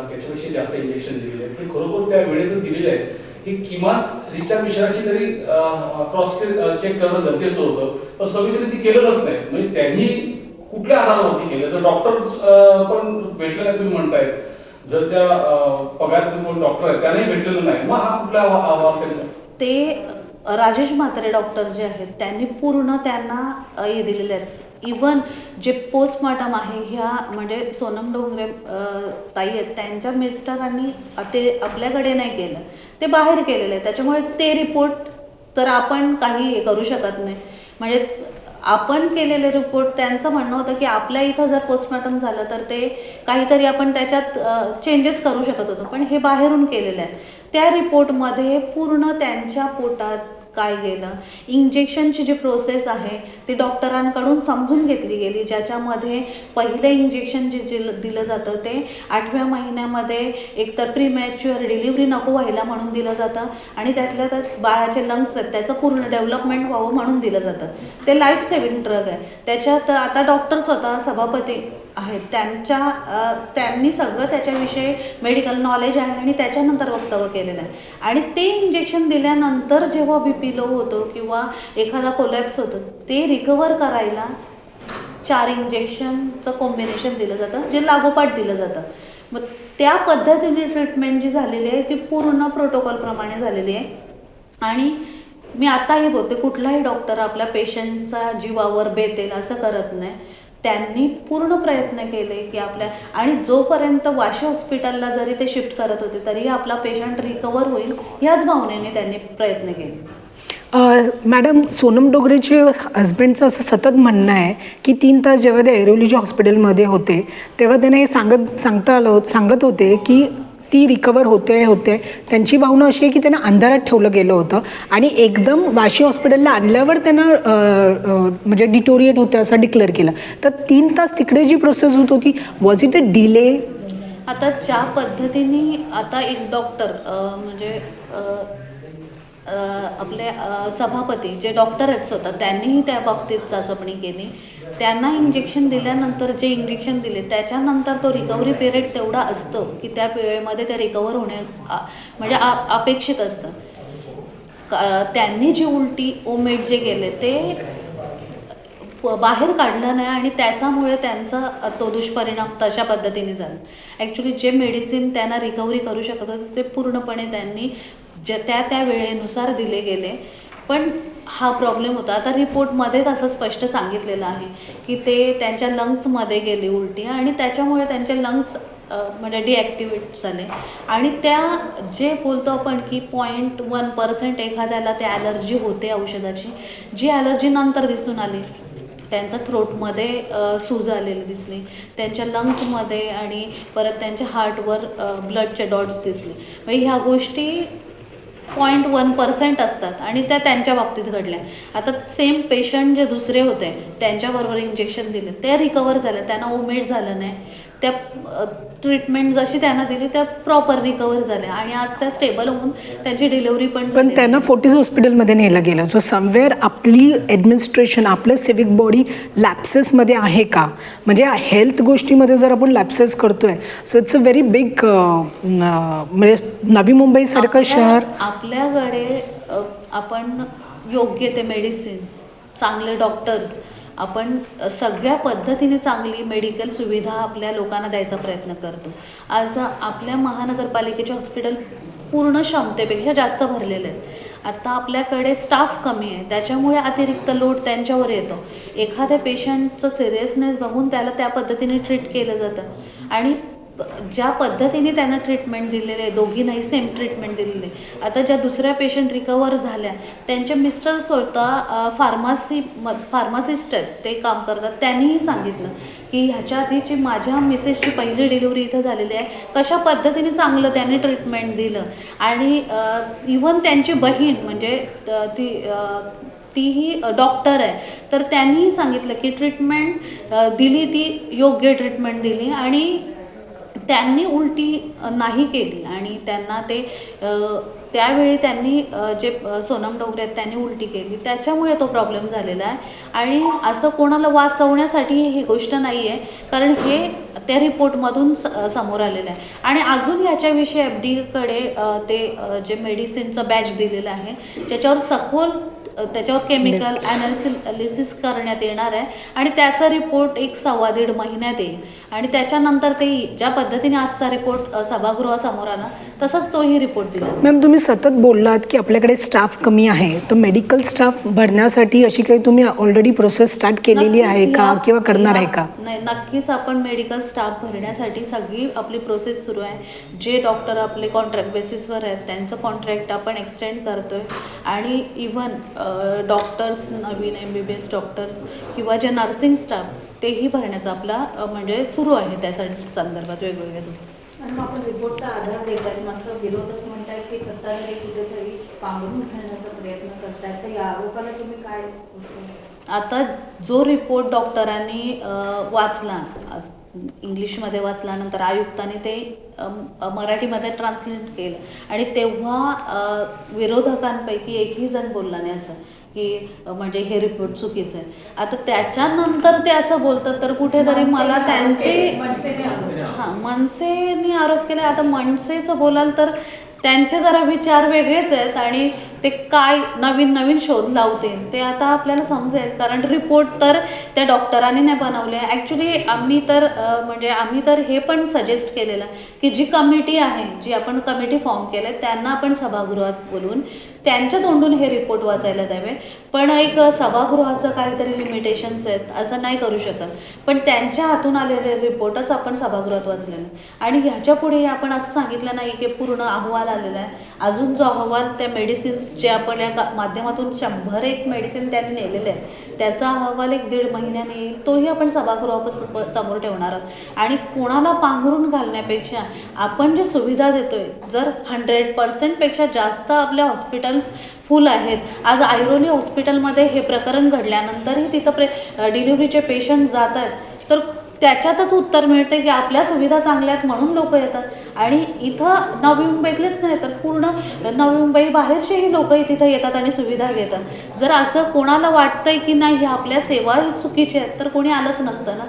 त्याच्यापेक्षा जास्त इंजेक्शन दिलेले आहेत, ते खरोखर त्या वेळेतच दिलेले आहेत. की किमान रिचार्ज तरी क्रॉस चेक करणं गरजेचं होतं, पण सगळीकडे ती केलेलंच नाही. म्हणजे त्यांनी कुठल्या आधारावरती केलं? जर डॉक्टर पण भेटले नाही तुम्ही म्हणतायत, जर त्या पगार कोण डॉक्टर आहेत त्यांनाही भेटलेलं नाही, मग हा कुठला आव्हान त्यांचा? ते राजेश म्हात्रे डॉक्टर जे आहेत त्यांनी पूर्ण त्यांना हे दिलेले आहेत. इवन जे पोस्टमॉर्टम आहे ह्या म्हणजे सोनम डोंगरे ताई आहेत त्यांच्या मिस्टरांनी ते आपल्याकडे नाही केलं, ते बाहेर केलेलं आहे. त्याच्यामुळे ते रिपोर्ट तर आपण काही हे करू शकत नाही. म्हणजे आपण केलेले रिपोर्ट त्यांचं म्हणणं होतं की आपल्या इथं जर पोस्टमॉर्टम झालं तर ते काहीतरी आपण त्याच्यात चेंजेस करू शकत होतो, पण हे बाहेरून केलेले आहेत. त्या रिपोर्टमध्ये पूर्ण त्यांच्या पोटात काय गेलं, इंजेक्शनची जी प्रोसेस आहे ती डॉक्टरांकडून समजून घेतली गेली, ज्याच्यामध्ये पहिलं इंजेक्शन जे दिलं जातं ते 8व्या महिन्यामध्ये एकतर प्रीमॅच्युअर डिलिव्हरी नको व्हायला म्हणून दिलं जातं आणि त्यातल्या त्यात बाळाचे लंग्स आहेत त्याचं पूर्ण डेव्हलपमेंट व्हावं म्हणून दिलं जातं. ते लाईफ सेव्हिंग ड्रग आहे. त्याच्यात आता डॉक्टर स्वतः सभापती आहेत, त्यांनी सगळं त्याच्याविषयी मेडिकल नॉलेज आहे आणि त्याच्यानंतर वक्तव्य केलेलं आहे. आणि ते इंजेक्शन दिल्यानंतर जेव्हा BP लो होतो किंवा एखादा कोलॅप्स होतो, ते रिकवर करायला 4 इंजेक्शनचं कॉम्बिनेशन दिलं जातं, जे लागोपाठ दिलं जातं. मग त्या पद्धतीने ट्रीटमेंट जी झालेली आहे ती पूर्ण प्रोटोकॉलप्रमाणे झालेली आहे. आणि मी आताही बोलते, कुठलाही डॉक्टर आपल्या पेशंटचा जीवावर बेतेल असं करत नाही. त्यांनी पूर्ण प्रयत्न केले की आणि जोपर्यंत वाशी हॉस्पिटलला जरी ते शिफ्ट करत होते तरी आपला पेशंट रिकवर होईल ह्याच भावनेने त्यांनी प्रयत्न केले. मॅडम, सोनम डोंगरेचे हस्बंडचं असं सतत म्हणणं आहे की 3 तास जेव्हा ते ऐरोलीच्या हॉस्पिटलमध्ये होते तेव्हा त्यांना हे सांगत होते की ती रिकवर होते. त्यांची भावना अशी आहे की त्यांना अंधारात ठेवलं गेलं होतं आणि एकदम वाशी हॉस्पिटलला आणल्यावर त्यांना म्हणजे डिटोरिएट होतं असं डिक्लेअर केलं. तर 3 तास तिकडे जी प्रोसेस होत होती, वॉज इट अ डिले? आता ज्या पद्धतीने आता एक डॉक्टर म्हणजे आपले सभापती जे डॉक्टर आहेत स्वतः त्यांनीही त्या बाबतीत चाचपणी केली. त्यांना इंजेक्शन दिल्यानंतर जे इंजेक्शन दिले त्याच्यानंतर तो रिकव्हरी पिरियड तेवढा असतो की त्या वेळेमध्ये ते रिकवर होणे म्हणजे अपेक्षित असतं. त्यांनी जी उलटी ओमेट जे गेले ते बाहेर काढलं नाही आणि त्याच्यामुळे त्यांचा तो दुष्परिणाम तशा पद्धतीने झाला. ॲक्च्युली जे मेडिसिन त्यांना रिकव्हरी करू शकत होते ते पूर्णपणे त्यांनी त्या वेळेनुसार दिले गेले, पण हा प्रॉब्लेम होता. आता रिपोर्टमध्ये असं स्पष्ट सांगितलेलं आहे की ते त्यांच्या लंग्समध्ये गेली उलटी आणि त्याच्यामुळे त्यांचे लंग्स म्हणजे डिॲक्टिवेट झाले. आणि त्या जे बोलतो आपण की 0.1% एखाद्याला ते ॲलर्जी होते औषधाची, जी ॲलर्जी नंतर दिसून आली. त्यांच्या थ्रोटमध्ये सूज आलेली दिसली, त्यांच्या लंग्समध्ये आणि परत त्यांच्या हार्टवर ब्लडचे डॉट्स दिसले. म्हणजे ह्या गोष्टी 0.1% असतात आणि त्या त्यांच्या बाबतीत घडल्या. आता सेम पेशंट जे दुसरे होते त्यांच्याबरोबर इंजेक्शन दिले ते रिकवर झाले, त्यांना ओमेट झालं नाही. त्या ट्रीटमेंट जशी त्यांना दिली त्या प्रॉपर रिकवर झाल्या आणि आज त्या स्टेबल होऊन त्यांची डिलिव्हरी पण त्यांना फोर्टिस हॉस्पिटलमध्ये नेलं गेलं. जो समवेअर आपली ॲडमिनिस्ट्रेशन, आपलं सिविक बॉडी लॅप्सेसमध्ये आहे का? म्हणजे हेल्थ गोष्टीमध्ये जर आपण लॅप्सेस करतोय so it's a very big म्हणजे नवी मुंबईसारखं शहर. आपल्याकडे आपण योग्य ते मेडिसिन, चांगले डॉक्टर्स, आपण सगळ्या पद्धतीने चांगली मेडिकल सुविधा आपल्या लोकांना द्यायचा प्रयत्न करतो. आज आपल्या महानगरपालिकेचे हॉस्पिटल पूर्ण क्षमतेपेक्षा जास्त भरलेले आहेत. आता आपल्याकडे स्टाफ कमी आहे, त्याच्यामुळे अतिरिक्त लोड त्यांच्यावर येतो. एखाद्या पेशंटचं सिरियसनेस बघून त्याला त्या पद्धतीने ट्रीट केलं जातं आणि ज्या पद्धतीने त्यांना ट्रीटमेंट दिलेले आहे, दोघींनाही सेम ट्रीटमेंट दिलेली आहे. आता ज्या दुसऱ्या पेशंट रिकवर झाल्या त्यांचे मिस्टर स्वतः फार्मासिस्ट आहेत, ते काम करतात. त्यांनीही सांगितलं की ह्याच्या आधीची माझ्या मिसेसची पहिली डिलिव्हरी इथं झालेली आहे, कशा पद्धतीने चांगलं त्यांनी ट्रीटमेंट दिलं. आणि इव्हन त्यांची बहीण म्हणजे तीही डॉक्टर आहे, तर त्यांनीही सांगितलं की ट्रीटमेंट दिली ती योग्य ट्रीटमेंट दिली आणि त्यांनी उलटी नाही केली. आणि त्यांना ते त्यावेळी त्यांनी जे सोनम डोंगरे आहेत त्यांनी उलटी केली, त्याच्यामुळे तो प्रॉब्लेम झालेला आहे. आणि असं कोणाला वाचवण्यासाठी ही गोष्ट नाही आहे, कारण हे त्या रिपोर्टमधून समोर आलेलं आहे. आणि अजून याच्याविषयी FDA ते जे मेडिसिनचं बॅच दिलेलं आहे ज्याच्यावर सखोल त्याच्यावर केमिकल ॲनालिसिस करण्यात येणार आहे आणि त्याचा रिपोर्ट 1-1.5 महिन्यात येईल. आणि त्याच्यानंतर ते ज्या पद्धतीने आजचा रिपोर्ट सभागृहासमोर आला तसाच तोही रिपोर्ट दिला. मॅम, तुम्ही सतत बोललात की आपल्याकडे स्टाफ कमी आहे, तर मेडिकल स्टाफ भरण्यासाठी अशी काही तुम्ही ऑलरेडी प्रोसेस स्टार्ट केलेली आहे का किंवा करणार आहे का? नाही, नक्कीच आपण मेडिकल स्टाफ भरण्यासाठी सगळी आपली प्रोसेस सुरू आहे. जे डॉक्टर आपले कॉन्ट्रॅक्ट बेसिसवर आहेत त्यांचं कॉन्ट्रॅक्ट आपण एक्सटेंड करतोय आणि इव्हन डॉक्टर्स, नवीन MBBS डॉक्टर्स किंवा जे नर्सिंग स्टाफ तेही भरण्याचा आपला म्हणजे सुरू आहे त्यासाठी संदर्भात वेगवेगळे. आणि आपण रिपोर्टचा आधार देतात, मात्र विरोधक म्हणतात की सत्ताधारी कुठेतरी पांघरून घालण्याचा प्रयत्न करतात, तर या आरोपाला तुम्ही काय? आता जो रिपोर्ट डॉक्टरांनी वाचला, इंग्लिशमध्ये वाचल्यानंतर आयुक्तांनी ते मराठीमध्ये ट्रान्सलेट केलं आणि तेव्हा विरोधकांपैकी एकही जण बोलला नाही असं की म्हणजे हे रिपोर्ट चुकीचं आहे. आता त्याच्यानंतर ते असं बोलतात तर कुठेतरी मला त्यांचे मनसेने आरोप केला. आता मनसेचं बोलाल तर त्यांचे जरा विचार वेगळेच आहेत आणि ते काय नवीन नवीन शोध लावतील ते आता आपल्याला समजेल, कारण रिपोर्ट तर त्या डॉक्टरांनी नाही बनवले. ॲक्च्युली आम्ही तर हे पण सजेस्ट केलेलं की जी कमिटी आहे, जी आपण कमिटी फॉर्म केलं त्यांना आपण सभागृहात बोलून त्यांच्या तोंडून हे रिपोर्ट वाचायला द्यावे. पण एक सभागृहाचं काहीतरी लिमिटेशन्स आहेत, असं नाही करू शकत. पण त्यांच्या हातून आलेले रिपोर्टच आपण सभागृहात वाचलेलं आणि ह्याच्या पुढे आपण असं सांगितलं नाही की पूर्ण अहवाल आलेला आहे. अजून जो अहवाल त्या मेडिसिन्स जे आपण या माध्यमातून 101 मेडिसिन त्यांनी नेलेले आहेत त्याचा अहवाल 1-1.5 महिन्याने येईल, तोही आपण सभागृहासमोर ठेवणार आहोत. आणि कोणाला पांघरून घालण्यापेक्षा आपण जे सुविधा देतोय, जर 100% जास्त आपल्या हॉस्पिटल्स फुल आहेत. आज ऐरोली हॉस्पिटलमध्ये हे प्रकरण घडल्यानंतरही तिथं डिलिव्हरीचे पेशंट जात आहेत, तर त्याच्यातच उत्तर मिळते की आपल्या सुविधा चांगल्या आहेत म्हणून लोक येतात. आणि इथं नवी मुंबईतलेच नाही तर पूर्ण नवी मुंबई बाहेरचेही लोक तिथं येतात आणि सुविधा घेतात. जर असं कोणाला वाटतंय की नाही आपल्या सेवा चुकीच्या आहेत तर कोणी आलंच नसतं ना.